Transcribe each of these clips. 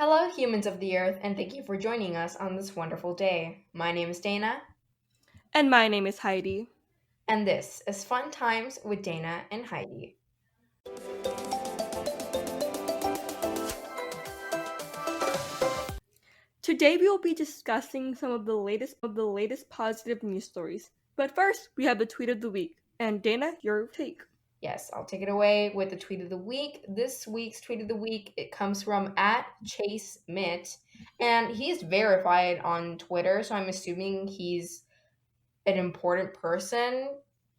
Hello, humans of the earth, and thank you for joining us on this wonderful day. My name is Dana, And my name is Heidi. and this is Fun Times with Dana and Heidi. Today we will be discussing some of the latest positive news stories. But first, we have the tweet of the week. And Dana, your take. Yes, I'll take it away with the tweet of the week. This week's tweet of the week, it comes from at Chase Mitt, and he's verified on Twitter, so I'm assuming he's an important person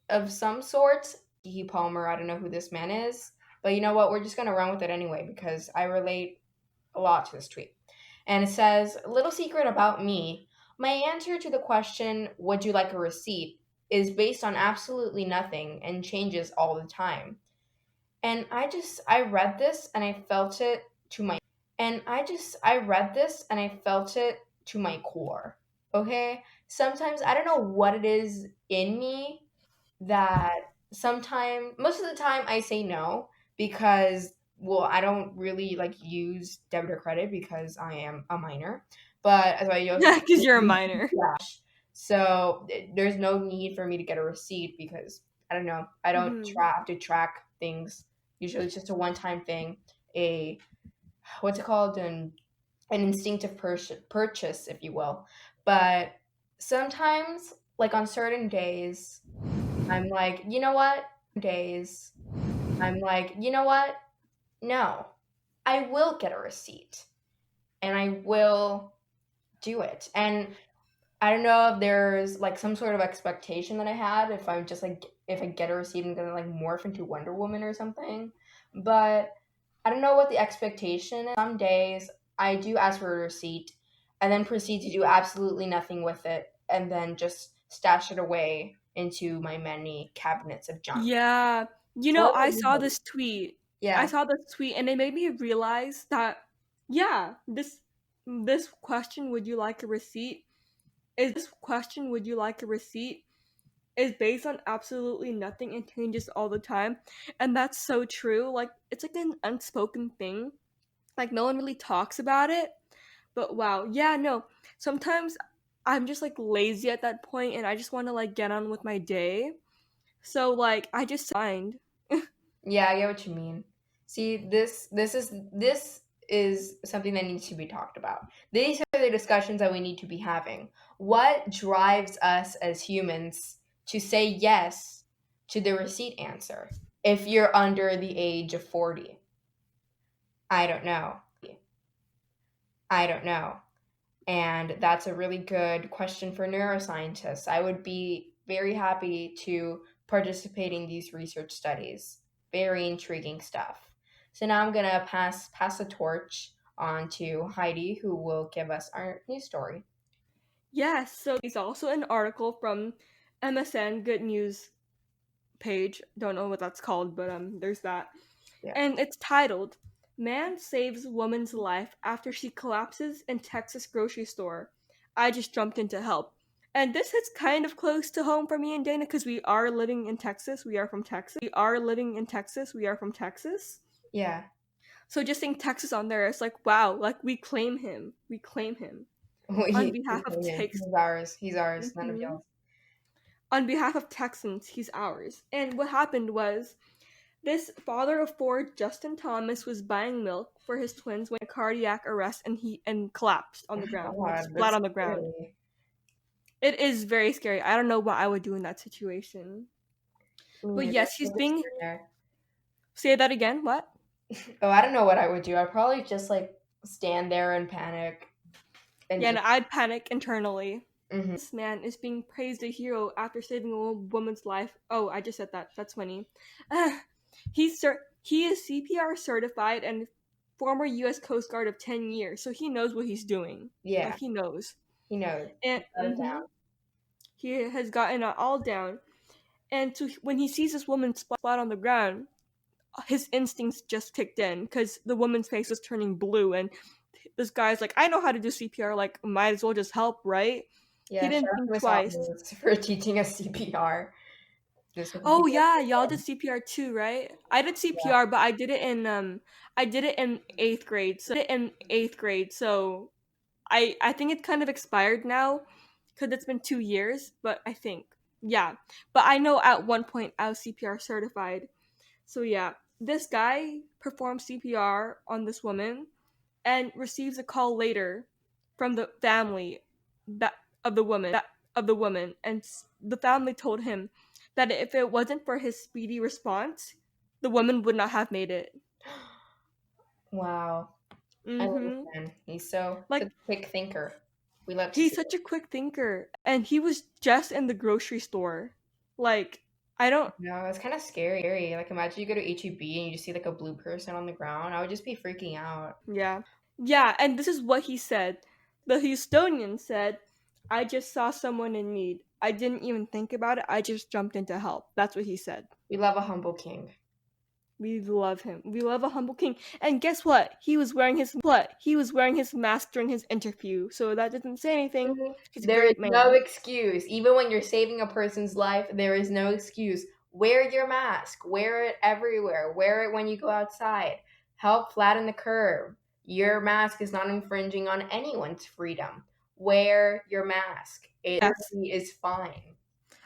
of some sort. He Palmer, I don't know who this man is, but you know what? We're just gonna run with it anyway because I relate a lot to this tweet. And it says, little secret about me. My answer to the question, would you like a receipt, is based on absolutely nothing and changes all the time. And I read this and I felt it to my I read this and I felt it to my core. Okay? Sometimes I don't know what it is in me that most of the time I say no because, well, I don't really like use debit or credit because I am a minor. But as I also Because you're a minor. so there's no need for me to get a receipt because I don't know. I don't hmm have to track things. Usually it's just a one-time thing. A what's it called? An instinctive purchase, if you will. But sometimes, like on certain days, I'm like, you know what? Days, I'm like, you know what? No, I will get a receipt and I will do it. And I don't know if there's like some sort of expectation that I had if I'm just like if I get a receipt I'm gonna like morph into Wonder Woman or something. But I don't know what the expectation is. Some days I do ask for a receipt and then proceed to do absolutely nothing with it and then just stash it away into my many cabinets of junk. Yeah. What I about saw you? this tweet. I Yeah. saw this tweet and it made me realize that, yeah, this question, would you like a receipt? Would you like a receipt? Is based on absolutely nothing and changes all the time. And that's so true. Like, it's like an unspoken thing. Like, no one really talks about it. But wow, yeah, no. Sometimes I'm just like lazy at that point and I just want to like get on with my day. So, like, I just signed. Yeah, I get what you mean. See, this is something that needs to be talked about. These are the discussions that we need to be having. What drives us as humans to say yes to the receipt answer if you're under the age of 40? I don't know. I don't know. And that's a really good question for neuroscientists. I would be very happy to participate in these research studies. Very intriguing stuff. So now I'm gonna pass the torch on to Heidi, who will give us our news story. Yeah, so there's also an article from MSN Good News page. Don't know what that's called, but there's that. Yeah. And it's titled Man Saves Woman's Life After She Collapses in Texas Grocery Store. I just jumped in to help. And this hits kind of close to home for me and Dana because we are living in Texas. We are from Texas. We are from Texas. Yeah. So just seeing Texas on there, it's like, wow, like we claim him. We claim him. On behalf of Texas. He's ours. He's ours. None of Mhm. y'all. On behalf of Texans, he's ours. And what happened was this father of four, Justin Thomas, was buying milk for his twins when a cardiac arrest and collapsed on Oh the my ground, like God, flat that's on the ground. scary. It is very scary. I don't know what I would do in that situation. But Ooh, yes, that's he's really being. scary there. Say that again. What? Oh, I don't know what I would do. I'd probably just like stand there and panic and Yeah, just. and I'd panic internally. Mhm. This man is being praised a hero after saving a woman's life. Oh, I just said that. That's funny. He is CPR certified and former U.S. Coast Guard of 10 years, so he knows what he's doing. Like Yeah, he knows, he knows. and Got it down. he has gotten it all down. And when he sees this woman splat on the ground, his instincts just kicked in because the woman's face was turning blue, and this guy's like, "I know how to do CPR. Like, might as well just help, right?" He Yeah, shout didn't out to think Miss twice. Alves for teaching us CPR. This would be Oh yeah, y'all a did CPR too, right? I did yeah. CPR, but I did it in 8th grade. So I think it kind of expired now because it's been 2 years. But I think yeah. But I know at one point I was CPR certified. So yeah, this guy performed CPR on this woman and receives a call later from the family that of the woman, and the family told him that if it wasn't for his speedy response, the woman would not have made it. Wow. I love this Mhm. man. He's so such Like a quick thinker. We love to he's see such a quick thinker, and he was just in the grocery store. Like I don't. no, it's kind of scary. Like, imagine you go to HEB and you just see like a blue person on the ground. I would just be freaking out. Yeah. Yeah, and this is what he said. The Houstonian said, "I just saw someone in need. I didn't even think about it. I just jumped in to help." That's what he said. We love a humble king. We love him. We love a humble king. And guess what? He was wearing his mask during his interview. So that doesn't say anything. Mhm. He's a There is great no man. excuse. Even when you're saving a person's life, there is no excuse. Wear your mask. Wear it everywhere. Wear it when you go outside. Help flatten the curve. Your mask is not infringing on anyone's freedom. Wear your mask. It Yes. literally is fine.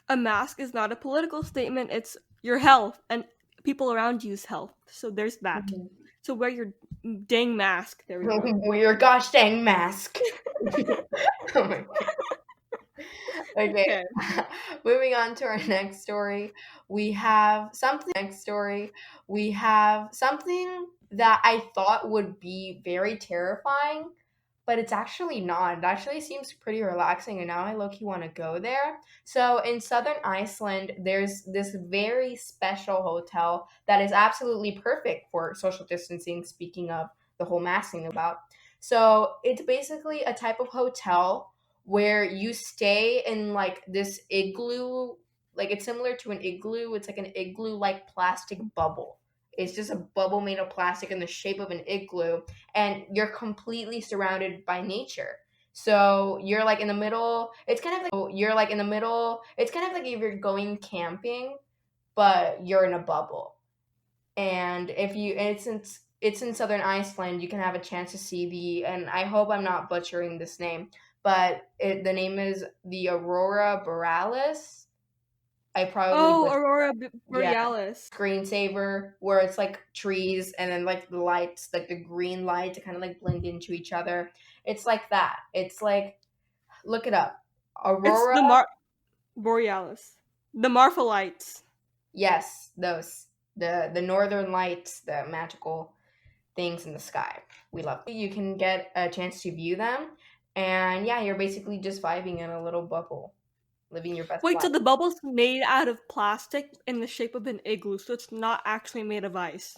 A mask is not a political statement. It's your health and people around you's health. So there's that. Mhm. So wear your dang mask. There we go. Wear your gosh dang mask. Oh my god. Okay. Okay. Moving on to our next story. We have something that I thought would be very terrifying, but it's actually not. It actually seems pretty relaxing, and now I low-key want to go there. So in southern Iceland, there's this very special hotel that is absolutely perfect for social distancing, speaking of the whole mask thing about. So it's basically a type of hotel where you stay in like this igloo, like it's similar to an igloo. It's like an igloo like plastic bubble. It's just a bubble made of plastic in the shape of an igloo, and you're completely surrounded by nature. So you're like in the middle. It's kind of like if you're going camping, but you're in a bubble. And if you and it's in southern Iceland, you can have a chance to see the, and I hope I'm not butchering this name, but the name is the Aurora Borealis. I probably Oh, butchered. Aurora Yeah, Borealis. screensaver where it's like trees and then like the lights, like the green light to kind of like blend into each other. It's like that. It's like, look it up. It's Aurora, the Borealis. The Marfalites. yes, those, the northern lights, the magical things in the sky. We love them. You can get a chance to view them, and yeah, you're basically just vibing in a little bubble, living your best Wait, life. so the bubble's made out of plastic in the shape of an igloo, so it's not actually made of ice.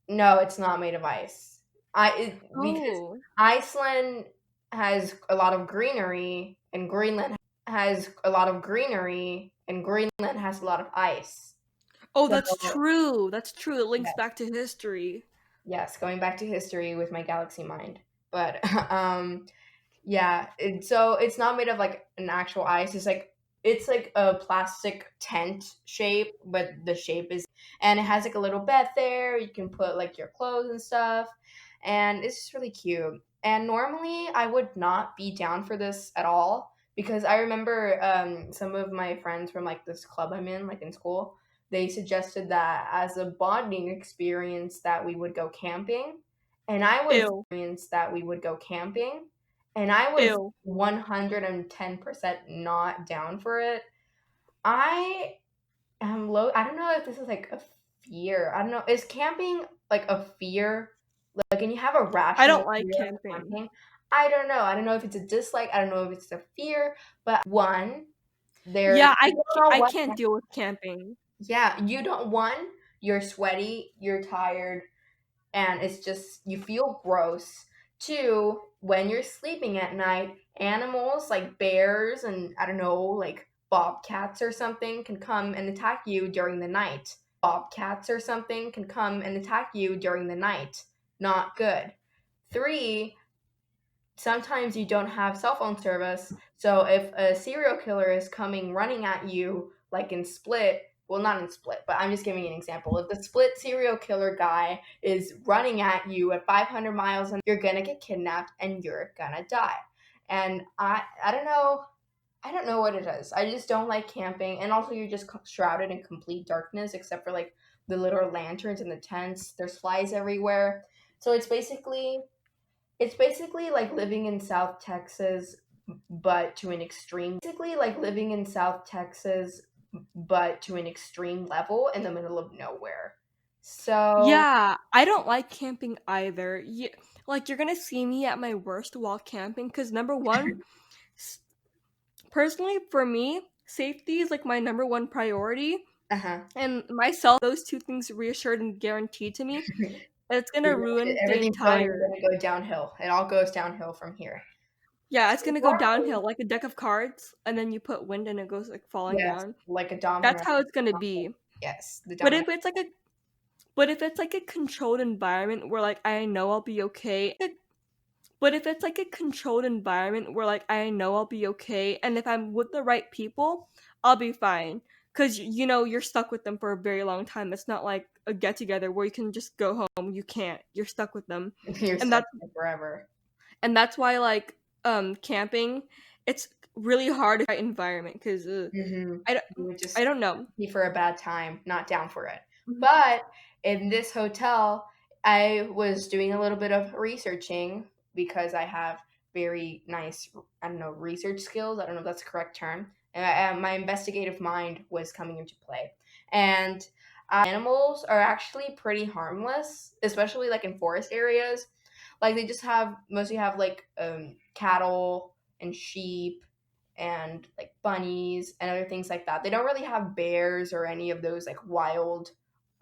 No, it's not made of ice. Because Oh. Iceland has a lot of greenery, and Greenland has a lot of greenery, and Greenland has a lot of ice. Oh, So that's true. That's true. It links yes, back to history. yes, going back to history with my galaxy mind, but yeah, so it's not made of like an actual ice. It's like a plastic tent shape, but the shape is, and it has like a little bed there. You can put like your clothes and stuff, and it's just really cute. And normally I would not be down for this at all because I remember some of my friends from like this club I'm in, like in school, they suggested that as a bonding experience that we would go camping, and Ew. I was Ew. 110% not down for it. I am low. I don't know if this is like a fear. I don't know. Is camping like a fear? Like, can you have a I don't rational like fear of camping. camping? I don't know. I don't know if it's a dislike. I don't know if it's a fear. But one, Yeah, you don't know I what. can't deal with camping. Yeah, you don't. One, you're sweaty. You're tired, and it's just you feel gross. Two, when you're sleeping at night, animals like bears and I don't know, like bobcats or something can come and attack you during the night. Not good. Three, sometimes you don't have cell phone service. So if a serial killer is coming running at you like in Split, well, not in Split, but I'm just giving you an example. If the Split serial killer guy is running at you at 500 miles, and you're gonna get kidnapped and you're gonna die. And I don't know. I don't know what it is. I just don't like camping, and also you're just shrouded in complete darkness, except for like the little lanterns and the tents. There's flies everywhere, so it's basically like living in South Texas, but to an extreme. Basically, like living in South Texas, but to an extreme level in the middle of nowhere. So, Yeah, I don't like camping either. Like you're gonna see me at my worst while camping because number one, s- personally for me, safety is like my number one priority, uh huh. and myself, those two things reassured and guaranteed to me, it's gonna ruin the Everything's going entire. to go downhill. It all goes downhill from here. Yeah, it's So gonna go downhill like a deck of cards, and then you put wind and it goes like falling yes, down. like a That's domino. how it's gonna be. Yes, the But domino. if it's like a but if it's like a controlled environment where like I know I'll be okay. But if it's like a controlled environment where like I know I'll be okay, and if I'm with the right people, I'll be fine. Cause you know you're stuck with them for a very long time. It's not like a get together where you can just go home. You can't. You're stuck with them, You're and stuck there forever. that's why like camping, it's really hard to environment because Mm-hmm. I don't You would I just don't know. be for a bad time, not down for it. Mhm. But in this hotel, I was doing a little bit of researching because I have very nice, I don't know, research skills. I don't know if that's the correct term. And my investigative mind was coming into play. And animals are actually pretty harmless, especially like in forest areas. Like they just mostly have like cattle and sheep and like bunnies and other things like that. They don't really have bears or any of those like wild,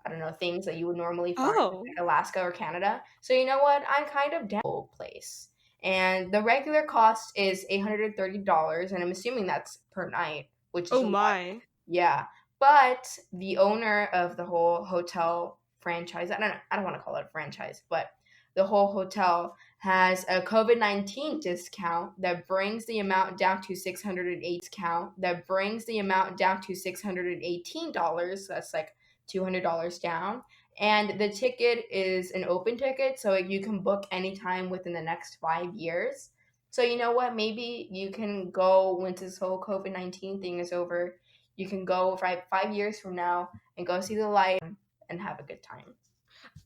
I don't know, things that you would normally find in Oh, like, Alaska or Canada. So you know what? I'm kind of down with the place. And the regular cost is $830, and I'm assuming that's per night, which is oh a lot. my. Yeah. But the owner of the whole hotel franchise, I don't want to call it a franchise, but the whole hotel has a COVID-19 discount that brings the amount down to $618. That's like $200 down. And the ticket is an open ticket, so you can book anytime within the next 5 years. So you know what? Maybe you can go once this whole COVID-19 thing is over. You can go 5 years from now and go see the light and have a good time.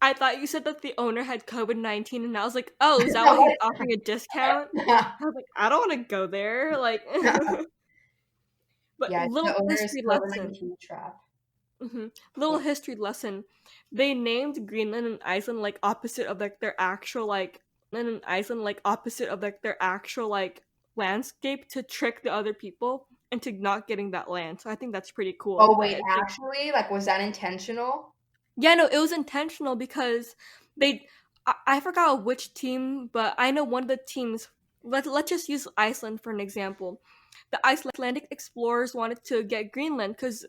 I thought you said that the owner had COVID-19, and I was like, oh, is that why he's offering a discount? I was like, I don't want to go there. Like, but Yeah, the little owner's history COVID lesson. 19 trap. Little history lesson. They named Greenland and Iceland like opposite of like their actual like landscape to trick the other people into not getting that land. So I think that's pretty cool. Oh wait, It's like actually, like was that intentional? yeah, no, it was intentional because they I forgot which team, but I know one of the teams. Let's just use Iceland for an example. The Icelandic explorers wanted to get Greenland because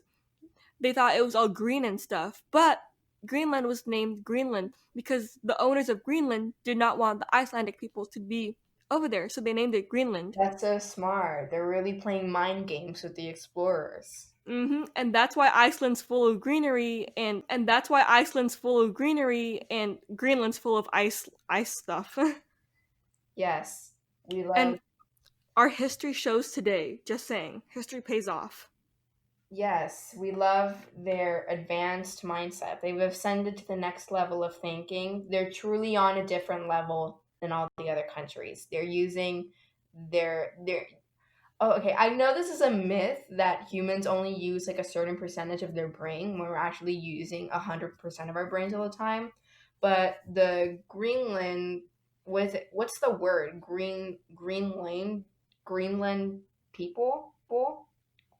they thought it was all green and stuff. But Greenland was named Greenland because the owners of Greenland did not want the Icelandic people to be over there, so they named it Greenland. That's so smart. They're really playing mind games with the explorers. And that's why Iceland's full of greenery, and that's why Iceland's full of greenery, and Greenland's full of ice stuff. Yes, we love. And our history shows today. Just saying, history pays off. Yes, we love their advanced mindset. They've ascended to the next level of thinking. They're truly on a different level than all the other countries. They're using their Oh, okay. I know this is a myth that humans only use like a certain percentage of their brain when we're actually using 100% of our brains all the time. But the Greenland, what's the word? Greenland people?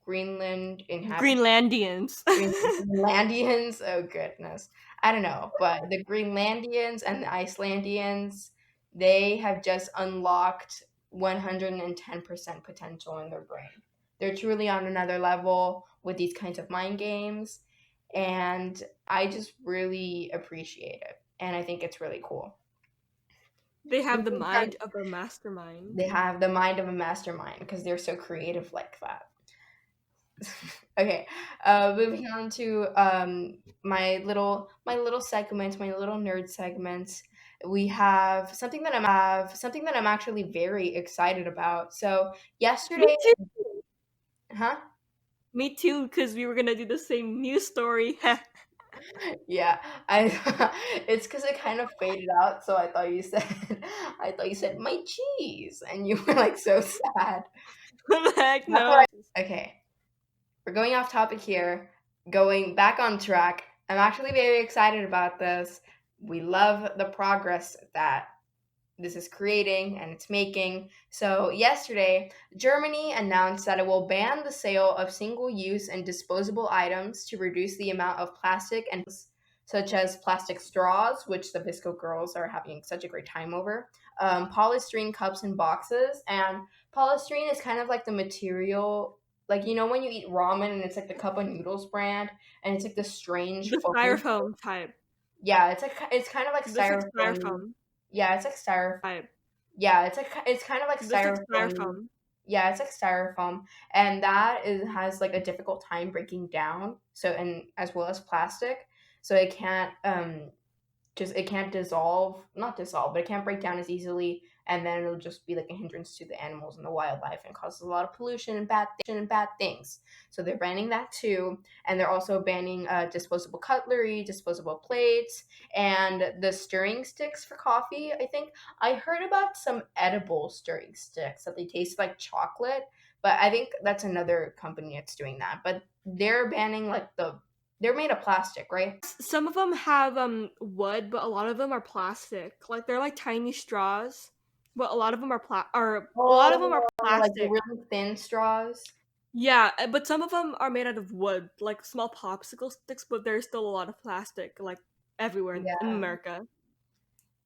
Greenland inhabitants? Greenlandians. Greenlandians? Oh goodness. I don't know, but the Greenlandians and the Icelandians, they have just unlocked 110% potential in their brain. They're truly on another level with these kinds of mind games, and I just really appreciate it. And I think it's really cool. They We have the can start- mind of a mastermind. They have the mind of a mastermind because they're so creative like that. Okay, moving on to my little segment, my little nerd segment. We have something that I'm actually very excited about. So Me yesterday, too. huh? Me too, because we were gonna do the same news story. Yeah, I. It's because it kind of faded out, so I thought you said, I thought you said my cheese, and you were like so sad. What the heck? That's what No. I. Okay, we're going off topic here, going back on track. I'm actually very excited about this. We love the progress that this is creating and it's making. So, yesterday, Germany announced that it will ban the sale of single use and disposable items to reduce the amount of plastic and such as plastic straws, which the Visco girls are having such a great time over, polystyrene cups and boxes. And polystyrene is kind of like the material, like when you eat ramen and it's like the cup of noodles brand, and it's like the strange The foam. styrofoam type. Yeah, it's kind of like This is styrofoam. styrofoam Yeah, it's like styrofoam. type. Yeah, it's kind of like This is styrofoam. styrofoam. Yeah, it's like styrofoam, and that is has like a difficult time breaking down. So, and as well as plastic, so it can't dissolve, not dissolve, but it can't break down as easily, and then it'll just be like a hindrance to the animals and the wildlife and causes a lot of pollution and bad things. So they're banning that too, and they're also banning disposable cutlery, disposable plates, and the stirring sticks for coffee. I think I heard about some edible stirring sticks that they taste like chocolate, but I think that's another company that's doing that. But they're banning they're made of plastic, right? Some of them have wood, but a lot of them are plastic. Like they're like tiny straws, but a lot of them are a lot of them are Oh, like the plastic. really thin straws? Yeah, but some of them are made out of wood, like small popsicle sticks. But there's still a lot of plastic, like everywhere in Yeah, America.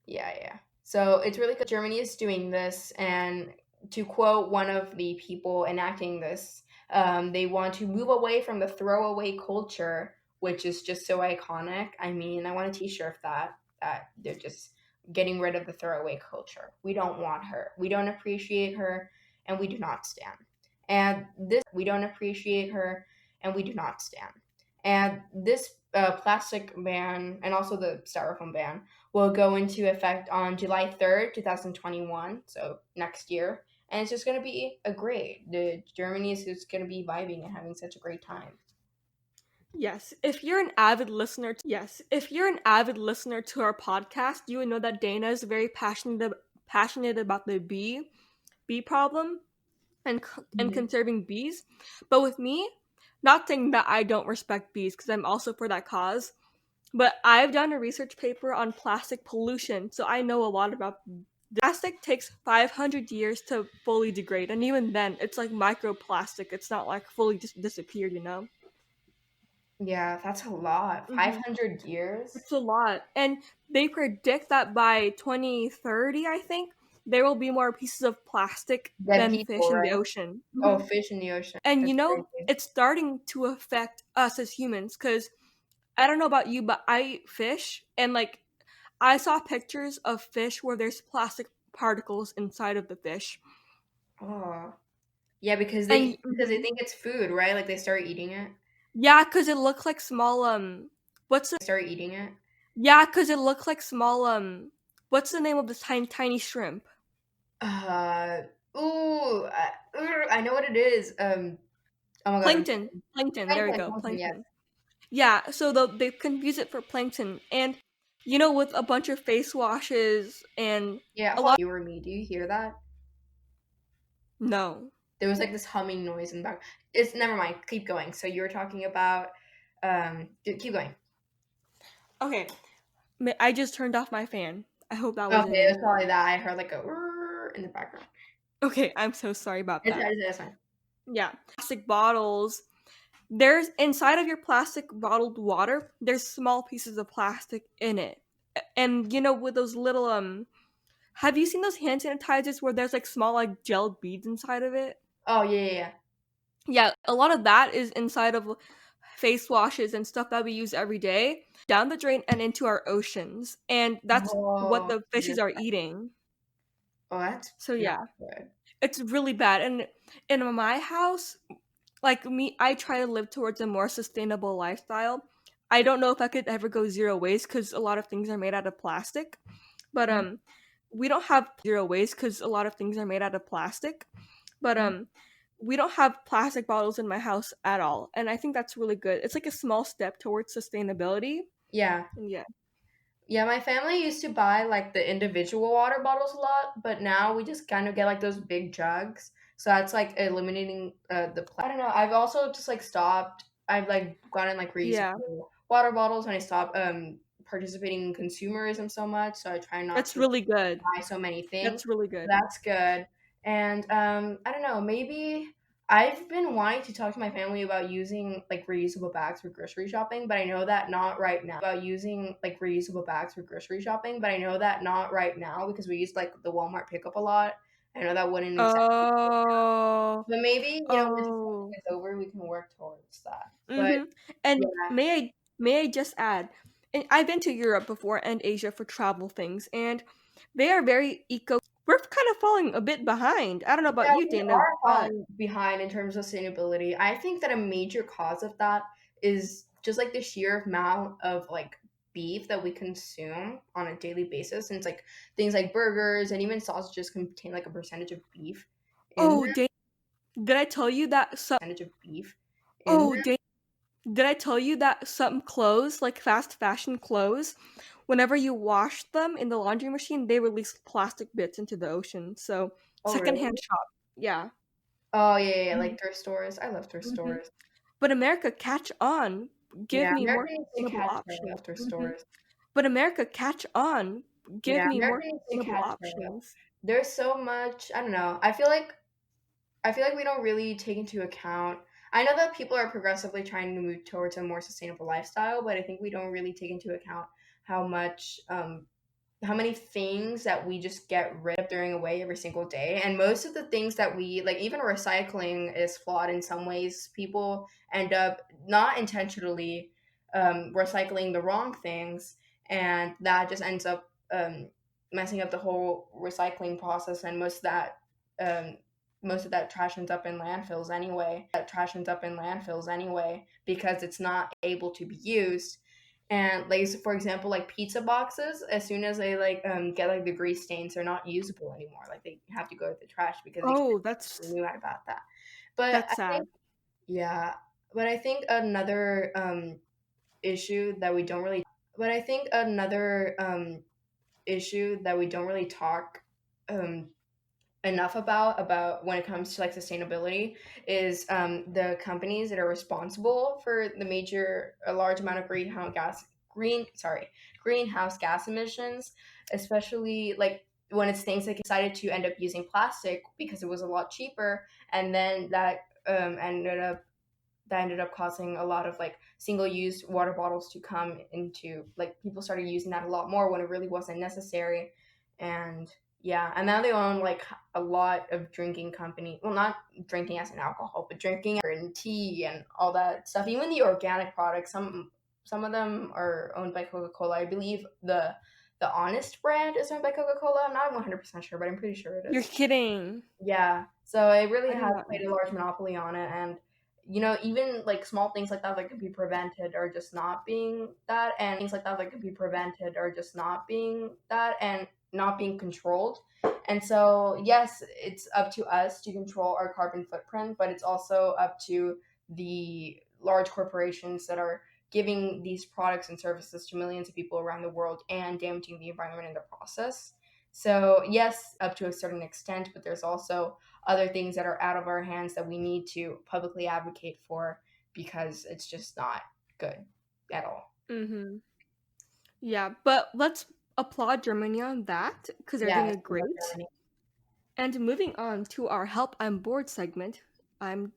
yeah, yeah. So it's really good Germany is doing this, and to quote one of the people enacting this, they want to move away from the throwaway culture, which is just so iconic. I mean, I want a T-shirt of that they're just getting rid of the throwaway culture. We don't want her. We don't appreciate her, and we do not stand. And this we don't appreciate her, and we do not stand. And this plastic ban and also the styrofoam ban will go into effect on July 3rd, 2021, so next year. And it's just going to be a great. The Germany is just going to be vibing and having such a great time. Yes, if you're an avid listener, if you're an avid listener to our podcast, you would know that Dana is very passionate about the bee problem and Mhm. conserving bees. But with me, not saying that I don't respect bees because I'm also for that cause, but I've done a research paper on plastic pollution, so I know a lot about plastic takes 500 years to fully degrade, and even then, it's like microplastic. It's not like fully just disappeared, you know? Yeah, that's a lot. Hmm. 500 years? It's a lot. And they predict that by 2030, I think, there will be more pieces of plastic Dead than fish people, in the right? ocean. Oh, Mhm. fish in the ocean. And That's crazy. it's starting to affect us as humans because I don't know about you, but I eat fish and like I saw pictures of fish where there's plastic particles inside of the fish. Oh. Yeah, because And they think it's food, right? Like they start eating it. yeah, because it looks like small what's the Start eating it. yeah, because it looks like small what's the name of this tiny shrimp? Uh, I know what it is. Oh my god, Plankton. There we plankton, go, plankton, yes. plankton. Yeah, so they confuse it for plankton, and with a bunch of face washes and Yeah, a hold on. lot. You or me, do you hear that? No. There was like this humming noise in the back. It's never mind. Keep going. So you were talking about keep going. Okay, I just turned off my fan. I hope that Okay, wasn't it was annoying. probably that. I heard like a "Rrrr" in the background. Okay, I'm so sorry about It's that. fine, it's fine. Yeah, plastic bottles. There's inside of your plastic bottled water, there's small pieces of plastic in it. And with those little have you seen those hand sanitizers where there's like small like gel beads inside of it? Oh yeah, yeah, yeah. Yeah, a lot of that is inside of face washes and stuff that we use every day down the drain and into our oceans. And that's what Oh, the yeah. fishes are eating. Oh, that's So not yeah, good. it's really bad. And in my house, like me, I try to live towards a more sustainable lifestyle. I don't know if I could ever go zero waste because a lot of things are made out of plastic. But Mhm, we don't have zero waste because a lot of things are made out of plastic. But mhm. we don't have plastic bottles in my house at all, and I think that's really good. It's like a small step towards sustainability. Yeah. And yeah, Yeah, my family used to buy like the individual water bottles a lot, but now we just kind of get like those big jugs. So that's like eliminating I don't know. I've also just like stopped. I've like gotten like yeah, reusable water bottles and I stopped participating in consumerism so much. So I try not that's to really good. buy so many things. That's really good. That's good. And I don't know, maybe I've been wanting to talk to my family about using like reusable bags for grocery shopping, but I know that not right now. About using like reusable bags for grocery shopping, but I know that not right now because we use like the Walmart pickup a lot. I know that wouldn't exactly, Oh, but maybe when this oh. is over, we can work towards that. But Mm-hmm. And yeah, may I just add, and I've been to Europe before and Asia for travel things, and they are very eco. We're kind of falling a bit behind. I don't know about yeah, you, we Dana, are but falling behind in terms of sustainability. I think that a major cause of that is just like the sheer amount of like beef that we consume on a daily basis. And it's like things like burgers and even sausages contain like a percentage of beef in them, oh, did I tell you that some? percentage of beef in Oh, them. did I tell you that some clothes, like fast fashion clothes, whenever you wash them in the laundry machine, they release plastic bits into the ocean. So Oh, really? secondhand shop, yeah. Oh, yeah, yeah, yeah, Mhm. like thrift stores. I love thrift Mhm. stores. But America, catch on. Give Yeah, me more America needs to sustainable catch their options. thrift Mhm. stores. But America, catch on. Give Yeah, me more America needs to sustainable catch their up. options. There's so much, I don't know. I feel like we don't really take into account. I know that people are progressively trying to move towards a more sustainable lifestyle, but I think we don't really take into account how much how many things that we just get rid of throwing away every single day. And most of the things that we like, even recycling is flawed in some ways. People end up not intentionally recycling the wrong things, and that just ends up messing up the whole recycling process. And um, most of that trash ends up in landfills anyway. That trash ends up in landfills anyway because it's not able to be used. And like so for example, like pizza boxes, as soon as they like get like the grease stains, they're not usable anymore. Like they have to go to the trash because they can't Oh, renew about that. But that's I sad. think yeah, but I think another issue that we don't really but I think another issue that we don't really talk um enough about when it comes to like sustainability is the companies that are responsible for the a large amount of greenhouse gas emissions, especially like when it's things like decided to end up using plastic because it was a lot cheaper, and then that ended up causing a lot of like single use water bottles to come into like people started using that a lot more when it really wasn't necessary. And yeah, and now they own like a lot of drinking company, well, not drinking as an alcohol, but drinking and tea and all that stuff, even the organic products. Some of them are owned by Coca-Cola. I believe the Honest brand is owned by Coca-Cola. I'm not 100% sure, but I'm pretty sure it You're is. kidding. Yeah, so it really I did has not know. played a large monopoly on it. And even like small things like that could be prevented are just not being that, and things like that could be prevented are just not being that and not being controlled. And so yes, it's up to us to control our carbon footprint, but it's also up to the large corporations that are giving these products and services to millions of people around the world and damaging the environment in the process. So yes, up to a certain extent, but there's also other things that are out of our hands that we need to publicly advocate for because it's just not good at all. Mm-hmm. Yeah, but let's applaud Germany on that because they're doing Yeah, a we love great. Germany. And moving on to our help I'm bored segment,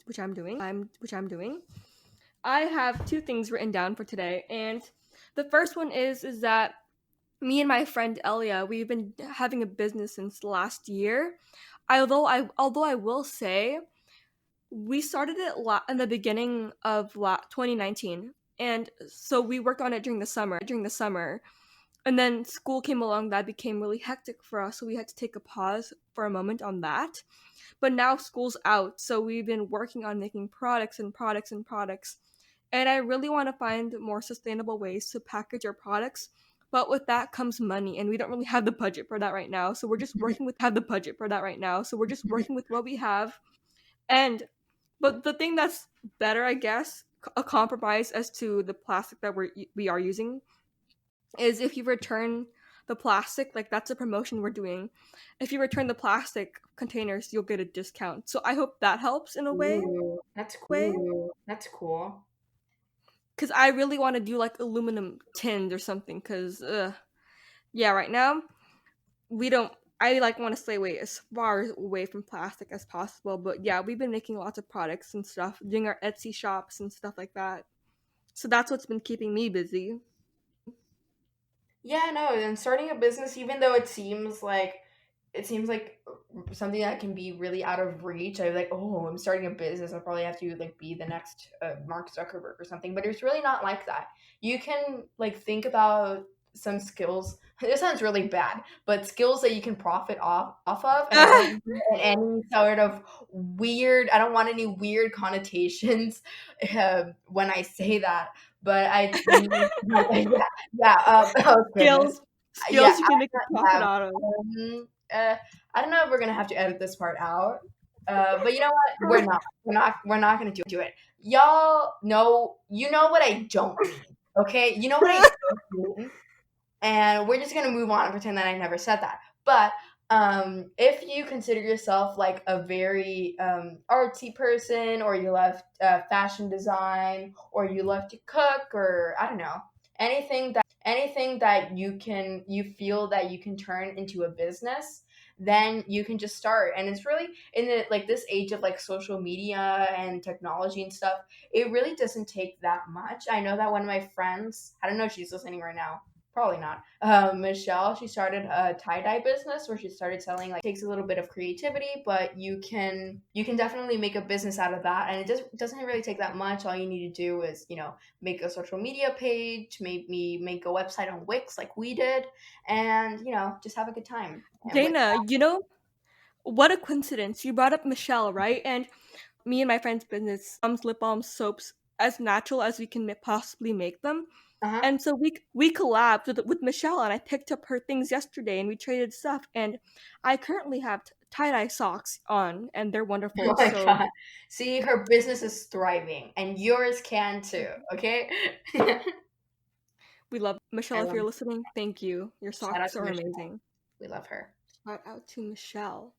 which I'm doing. I have two things written down for today, and the first one is that me and my friend Elia, we've been having a business since last year. Although I will say we started it in the beginning of 2019, and so we worked on it during the summer. And then school came along, that became really hectic for us, so we had to take a pause for a moment on that. But now school's out, so we've been working on making products and products and products. And I really want to find more sustainable ways to package our products. But with that comes money, and we don't really have the budget for that right now. So we're just working with what we have. And but the thing that's better, I guess, a compromise as to the plastic that we are using is if you return the plastic, like that's a promotion we're doing. If you return the plastic containers, you'll get a discount. So I hope that helps in a way. Ooh, that's That's cool. Because I really want to do like aluminum tins or something. Because yeah, right now we don't. I like want to stay away as far away from plastic as possible. But yeah, we've been making lots of products and stuff, doing our Etsy shops and stuff like that. So that's what's been keeping me busy. Yeah, no, and starting a business, even though it seems like something that can be really out of reach. I was like, oh, I'm starting a business. I'll probably have to like be the next Mark Zuckerberg or something. But it's really not like that. You can like think about some skills. This sounds really bad, but skills that you can profit off of, and I don't mean any sort of weird. I don't want any weird connotations when I say that. But I mean, yeah, yeah. Oh goodness, skills, yeah. skills you can make a profit Yeah. out of. Uh, I don't know if we're gonna have to edit this part out. But you know what? We're not. We're not gonna do it. Y'all know. You know what I don't mean. Okay. You know what I don't mean. And we're just gonna move on and pretend that I never said that. But if you consider yourself like a very artsy person, or you love fashion design, or you love to cook, or I don't know, anything that you feel that you can turn into a business, then you can just start. And it's really in the like this age of like social media and technology and stuff, it really doesn't take that much. I know that one of my friends, I don't know if she's listening right now, probably not. Michelle, she started a tie dye business where she started selling. Like, takes a little bit of creativity, but you can definitely make a business out of that, and it just doesn't really take that much. All you need to do is make a social media page, maybe make a website on Wix like we did, and just have a good time. And with Dana, you know, what a coincidence. You brought up Michelle, right? And me and my friend's business, lip balms, soaps, as natural as we can possibly make them. uh-huh. And so we collabed with Michelle, and I picked up her things yesterday, and we traded stuff. And I currently have tie dye socks on, and they're Oh wonderful. my So god. See, her business is thriving, and yours can too. Okay. we love Michelle. I If love you're listening, thank you. Your Shout out socks to are Michelle. amazing. We love her. Shout out to Michelle.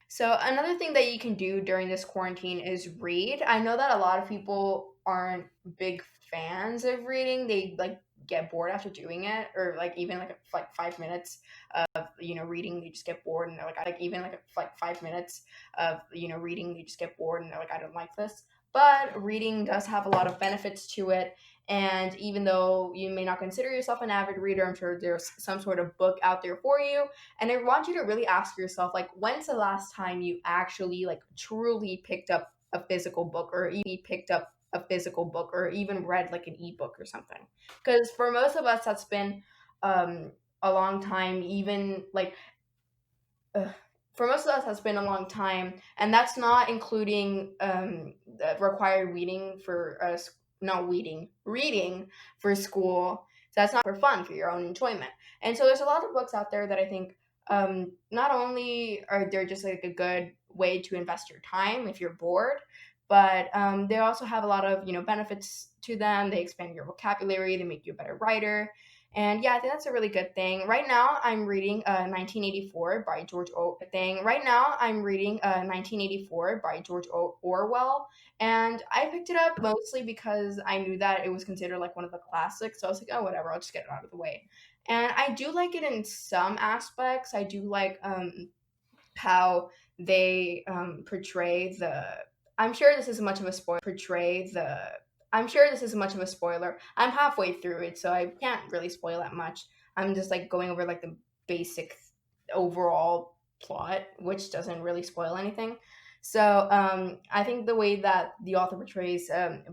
So another thing that you can do during this quarantine is read. I know that a lot of people aren't big fans of reading. They like get bored after doing it, or like even like 5 minutes of reading, they just get bored, and they're like, I like even like 5 minutes of reading, they just get bored, and they're like, I don't like this. But reading does have a lot of benefits to it. And even though you may not consider yourself an avid reader, I'm sure there's some sort of book out there for you. And I want you to really ask yourself, like, when's the last time you actually, like, truly picked up a physical book, or even read like an ebook or something? Because for most of us, that's been a long time. Even like uh, for most of us, that's been a long time, and that's not including the required reading for us. Not reading for school. So that's not for fun, for your own enjoyment. And so there's a lot of books out there that I think not only are they just like a good way to invest your time if you're bored, but they also have a lot of benefits to them. They expand your vocabulary, they make you a better writer, and yeah, I think that's a really good thing. Right now, I'm reading 1984 by Orwell, and I picked it up mostly because I knew that it was considered like one of the classics. So I was like, oh, whatever, I'll just get it out of the way. And I do like it in some aspects. I do like how they portray the. I'm sure this isn't much of a spoiler. I'm sure this isn't much of a spoiler. I'm halfway through it, so I can't really spoil that much. I'm just like going over like the basic overall plot, which doesn't really spoil anything. So I think the way that the author portrays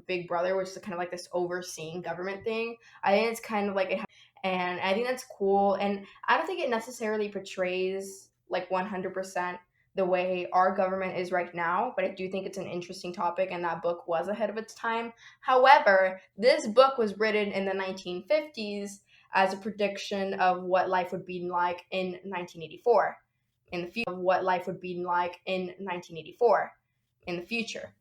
Big Brother, which is kind of like this overseeing government thing, I think it's kind of like it. And I think that's cool. And I don't think it necessarily portrays like 100% the way our government is right now, but I do think it's an interesting topic, and that book was ahead of its time. However, this book was written in the 1950s as a prediction of what life would be like in 1984 in the future, of what life would be like in 1984 in the future.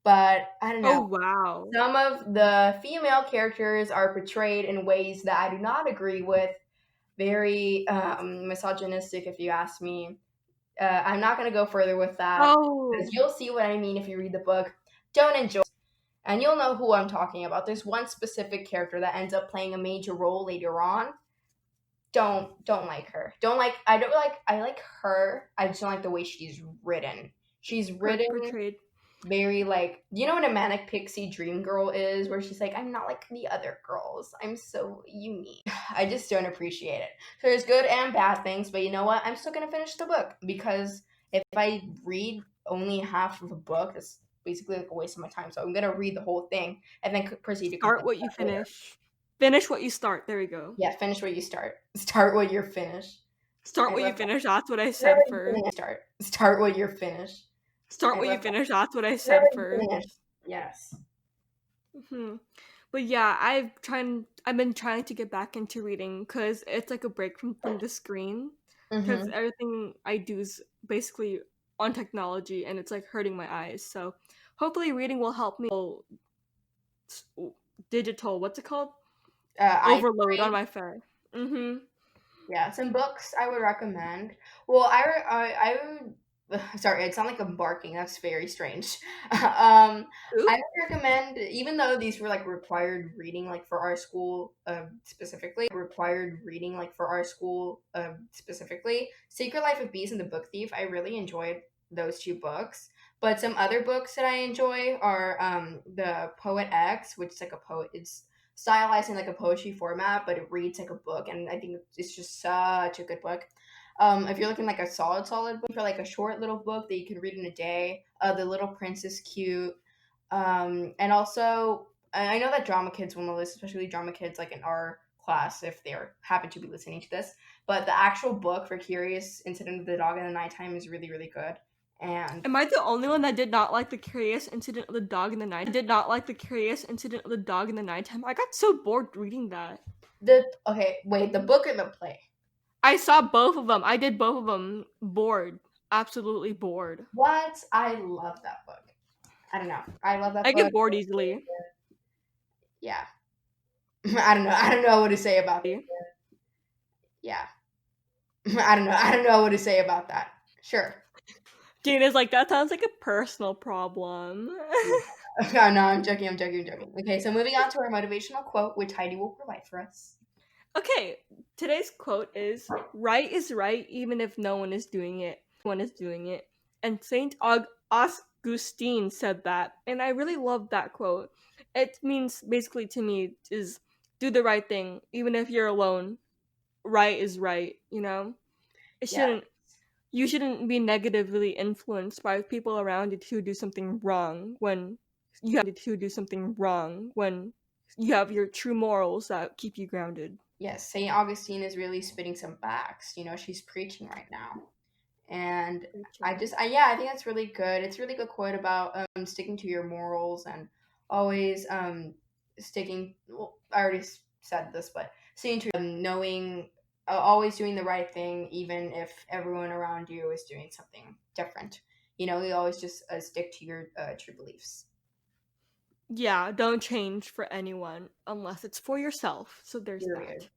But I don't Oh, know. wow. Some of the female characters are portrayed in ways that I do not agree with. Very misogynistic, if you ask me. I'm not going to go further with that because Oh. you'll see what I mean if you read the book. Don't enjoy, and you'll know who I'm talking about. There's one specific character that ends up playing a major role later on. Don't like her. I like her. I just don't like the way she's written. She's written Portrayed. very like, you know what a manic pixie dream girl is, where she's like, I'm not like the other girls, I'm so unique. I just don't appreciate it. So there's good and bad things, but you know what, I'm still gonna finish the book, because if I read only half of a book, that's basically like a waste of my time. So I'm gonna read the whole thing and then proceed to complete Start what you that later. finish. Finish what you start. There we go. Yeah, finish what you start. Start what you're finished. Start I what you love that. finish. That's what I Start said what you first. finish. Start what you're finished. Start I what you love that. finish. That's what I Start said what you first. finish. Yes. Hmm. But yeah, I've been trying to get back into reading because it's like a break from the screen. Because Mm-hmm. everything I do is basically on technology, and it's like hurting my eyes. So hopefully, reading will help me digital. What's it called? I Overload on read. my phone. Mm-hmm. Yeah, some books I would recommend. Well, I would. Sorry, it sounded like I'm barking. That's very strange. I Oop. would recommend, even though these were like required reading, like for our school specifically, Secret Life of Bees and the Book Thief. I really enjoyed those two books. But some other books that I enjoy are the Poet X, which is like a poet. It's stylized in like a poetry format, but it reads like a book, and I think it's just such a good book. If you're looking like a solid book for like a short little book that you can read in a day, The Little Prince is cute. And also, I know that drama kids will know this, especially drama kids like in our class if they're happen to be listening to this. But the actual book for Curious Incident of the Dog in the Nighttime is really, really good. And Am I the only one that did not like the curious incident of the dog in the night? Did not like the curious incident of the dog in the nighttime. I got so bored reading that. the book or the play? I saw both of them. I did both of them. Bored. Absolutely bored. What? I love that book. I don't know. I love that I get book. bored easily. Yeah. I don't know. I don't know what to say about that. Yeah. I don't know what to say about that. Sure. Gina's like, that sounds like a personal problem. No, no, I'm joking. Okay, so moving on to our motivational quote, which Heidi will provide for us. Okay, today's quote is right even if no one is doing it. One is doing it. And Augustine said that, and I really love that quote. It means basically to me is do the right thing even if you're alone. Right is right, you know? It Yeah. shouldn't You shouldn't be negatively influenced by people around you to do something wrong when you have your true morals that keep you grounded. Yes, St. Augustine is really spitting some facts. You know, she's preaching right now. And yeah, I think that's really good. It's a really good quote about sticking to your morals and always sticking. Well, I already said this, but sticking to knowing, always doing the right thing, even if everyone around you is doing something different. You know, you always just stick to your true beliefs. Yeah, don't change for anyone unless it's for yourself. So there's Period. that.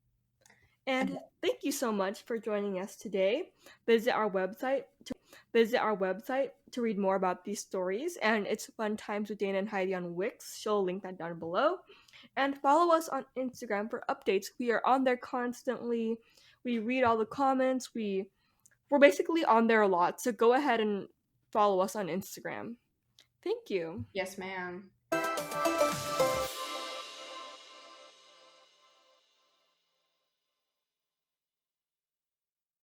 And thank you so much for joining us today. Visit our website to read more about these stories, and it's Fun Times with Dana and Heidi on Wix. She'll link that down below. And follow us on Instagram for updates. We are on there constantly. We read all the comments. We're basically on there a lot. So go ahead and follow us on Instagram. Thank you. Yes, ma'am.